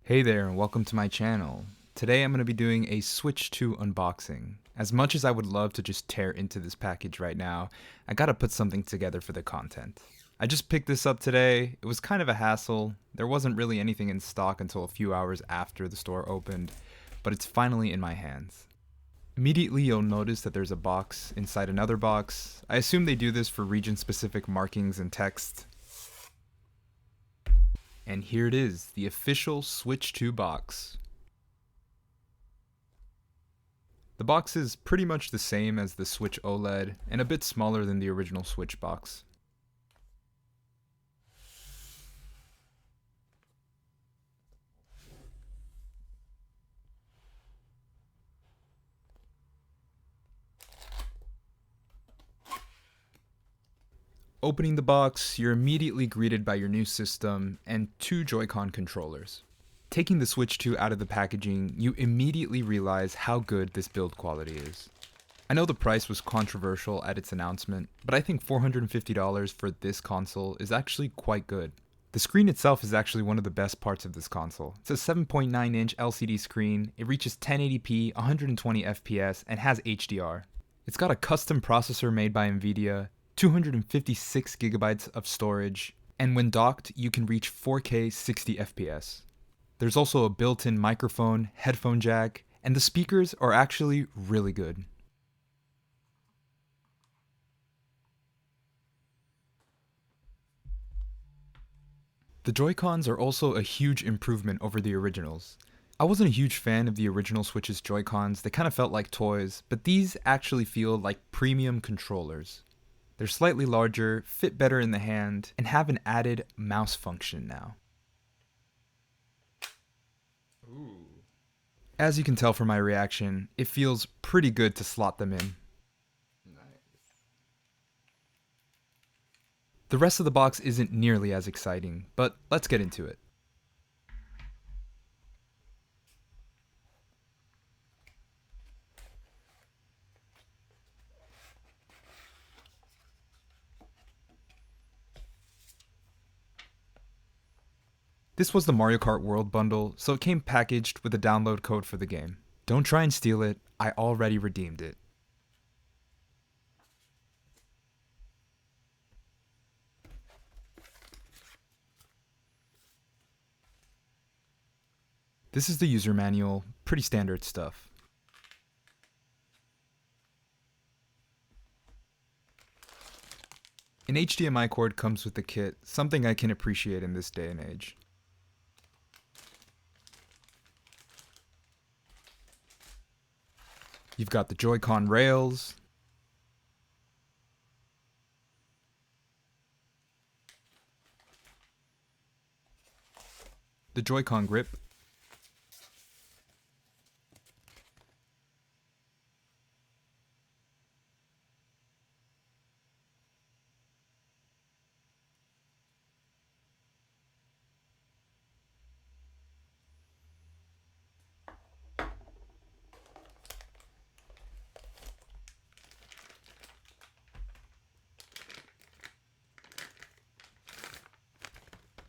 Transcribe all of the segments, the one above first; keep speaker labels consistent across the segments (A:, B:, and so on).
A: Hey there and welcome to my channel. Today I'm going to be doing a Switch 2 unboxing. As much as I would love to just tear into this package right now, I gotta put something together for the content. I just picked this up today. It was kind of a hassle. There wasn't really anything in stock until a few hours after the store opened, but it's finally in my hands. Immediately you'll notice that there's a box inside another box. I assume they do this for region-specific markings and text. And here it is, the official Switch 2 box. The box is pretty much the same as the Switch OLED and a bit smaller than the original Switch box. Opening the box, you're immediately greeted by your new system and two Joy-Con controllers. Taking the Switch 2 out of the packaging, you immediately realize how good this build quality is. I know the price was controversial at its announcement, but I think $450 for this console is actually quite good. The screen itself is actually one of the best parts of this console. It's a 7.9-inch LCD screen, it reaches 1080p, 120 FPS, and has HDR. It's got a custom processor made by Nvidia, 256 gigabytes of storage, and when docked, you can reach 4K 60 FPS. There's also a built-in microphone, headphone jack, and the speakers are actually really good. The Joy-Cons are also a huge improvement over the originals. I wasn't a huge fan of the original Switch's Joy-Cons, they kind of felt like toys, but these actually feel like premium controllers. They're slightly larger, fit better in the hand, and have an added mouse function now. Ooh. As you can tell from my reaction, it feels pretty good to slot them in. Nice. The rest of the box isn't nearly as exciting, but let's get into it. This was the Mario Kart World bundle, so it came packaged with a download code for the game. Don't try and steal it, I already redeemed it. This is the user manual, pretty standard stuff. An HDMI cord comes with the kit, something I can appreciate in this day and age. You've got the Joy-Con rails, the Joy-Con grip,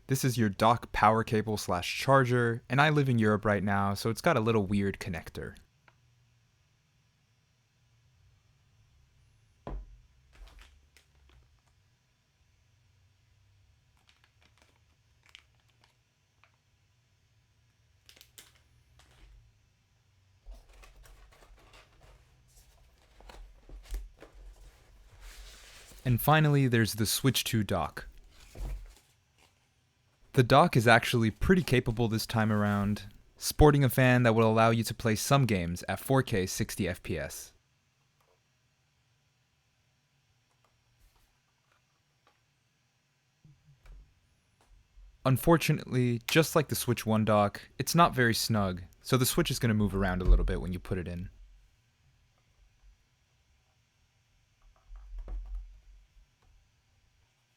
A: this is your dock power cable / charger, and I live in Europe right now, so it's got a little weird connector. And finally, there's the Switch 2 dock. The dock is actually pretty capable this time around, sporting a fan that will allow you to play some games at 4K 60 FPS. Unfortunately, just like the Switch 1 dock, it's not very snug, so the Switch is going to move around a little bit when you put it in.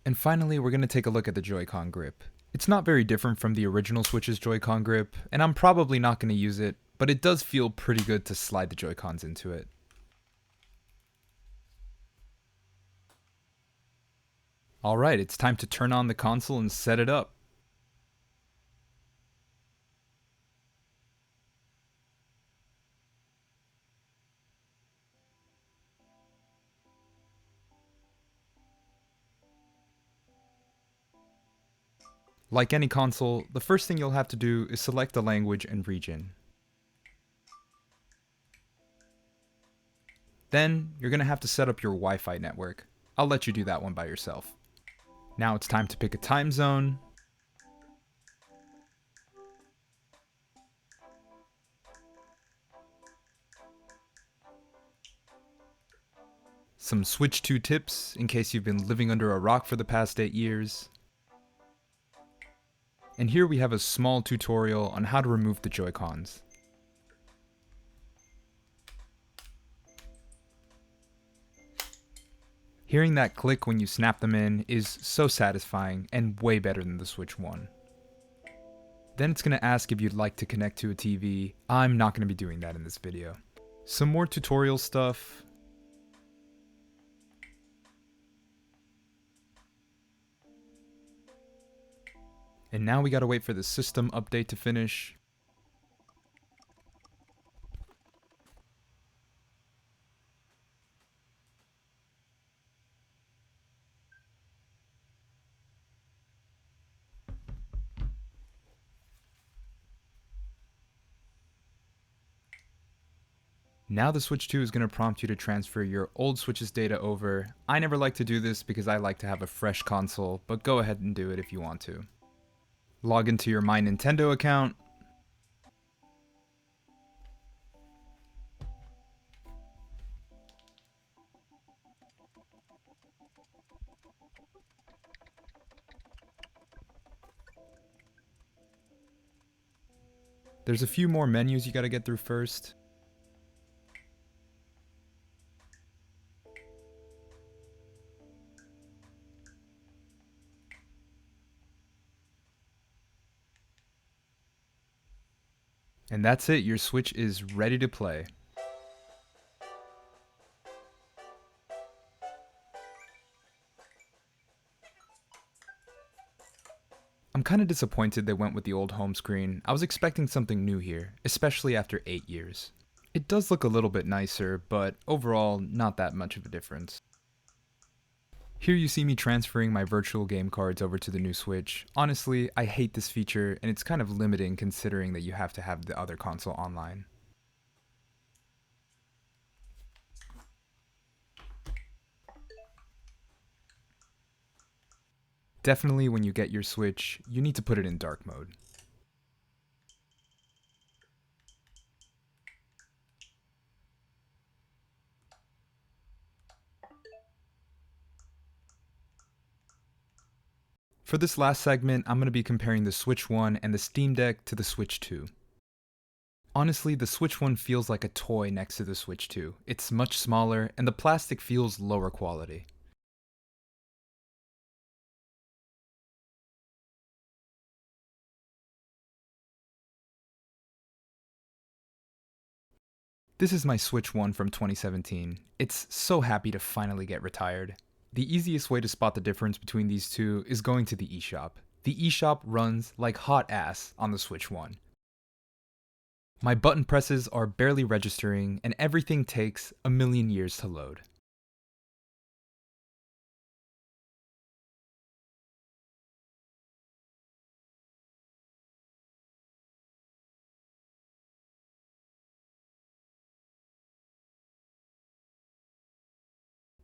A: And finally, we're going to take a look at the Joy-Con grip. It's not very different from the original Switch's Joy-Con grip, and I'm probably not going to use it, but it does feel pretty good to slide the Joy-Cons into it. Alright, it's time to turn on the console and set it up. Like any console, the first thing you'll have to do is select the language and region. Then, you're going to have to set up your Wi-Fi network. I'll let you do that one by yourself. Now it's time to pick a time zone. Some Switch 2 tips in case you've been living under a rock for the past 8 years. And here we have a small tutorial on how to remove the Joy-Cons. Hearing that click when you snap them in is so satisfying and way better than the Switch 1. Then it's going to ask if you'd like to connect to a TV. I'm not going to be doing that in this video. Some more tutorial stuff. And now we gotta wait for the system update to finish. Now the Switch 2 is going to prompt you to transfer your old Switch's data over. I never like to do this because I like to have a fresh console, but go ahead and do it if you want to. Log into your My Nintendo account. There's a few more menus you gotta get through first. And that's it, your Switch is ready to play. I'm kinda disappointed they went with the old home screen. I was expecting something new here, especially after 8 years. It does look a little bit nicer, but overall, not that much of a difference. Here you see me transferring my virtual game cards over to the new Switch. Honestly, I hate this feature, and it's kind of limiting considering that you have to have the other console online. Definitely when you get your Switch, you need to put it in dark mode. For this last segment, I'm going to be comparing the Switch 1 and the Steamdeck to the Switch 2. Honestly, the Switch 1 feels like a toy next to the Switch 2. It's much smaller, and the plastic feels lower quality. This is my Switch 1 from 2017. It's so happy to finally get retired. The easiest way to spot the difference between these two is going to the eShop. The eShop runs like hot ass on the Switch 1. My button presses are barely registering, and everything takes a million years to load.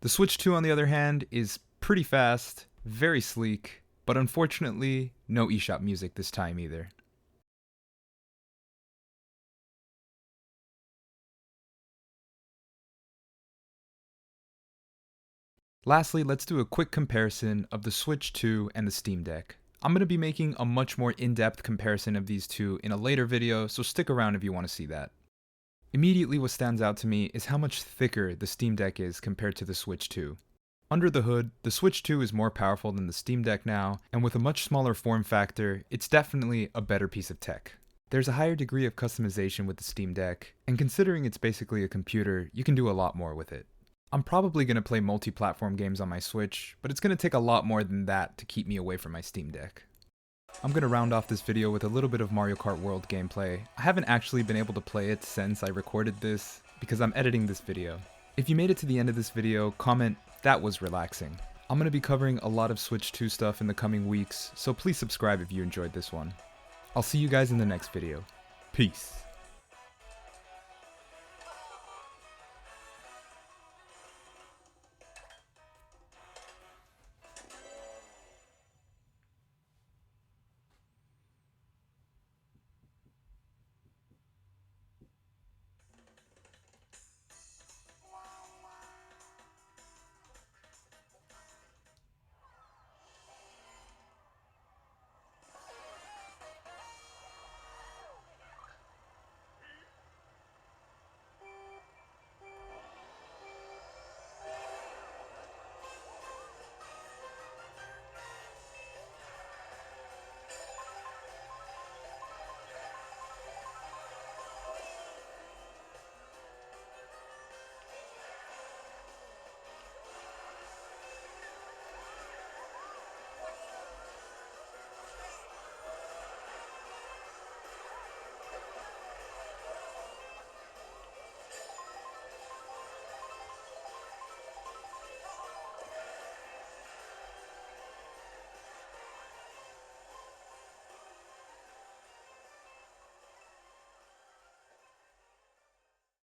A: The Switch 2, on the other hand, is pretty fast, very sleek, but unfortunately, no eShop music this time either. Lastly, let's do a quick comparison of the Switch 2 and the Steamdeck. I'm going to be making a much more in-depth comparison of these two in a later video, so stick around if you want to see that. Immediately what stands out to me is how much thicker the Steamdeck is compared to the Switch 2. Under the hood, the Switch 2 is more powerful than the Steamdeck now, and with a much smaller form factor, it's definitely a better piece of tech. There's a higher degree of customization with the Steamdeck, and considering it's basically a computer, you can do a lot more with it. I'm probably going to play multi-platform games on my Switch, but it's going to take a lot more than that to keep me away from my Steamdeck. I'm going to round off this video with a little bit of Mario Kart World gameplay. I haven't actually been able to play it since I recorded this, because I'm editing this video. If you made it to the end of this video, comment, "That was relaxing." I'm going to be covering a lot of Switch 2 stuff in the coming weeks, so please subscribe if you enjoyed this one. I'll see you guys in the next video. Peace.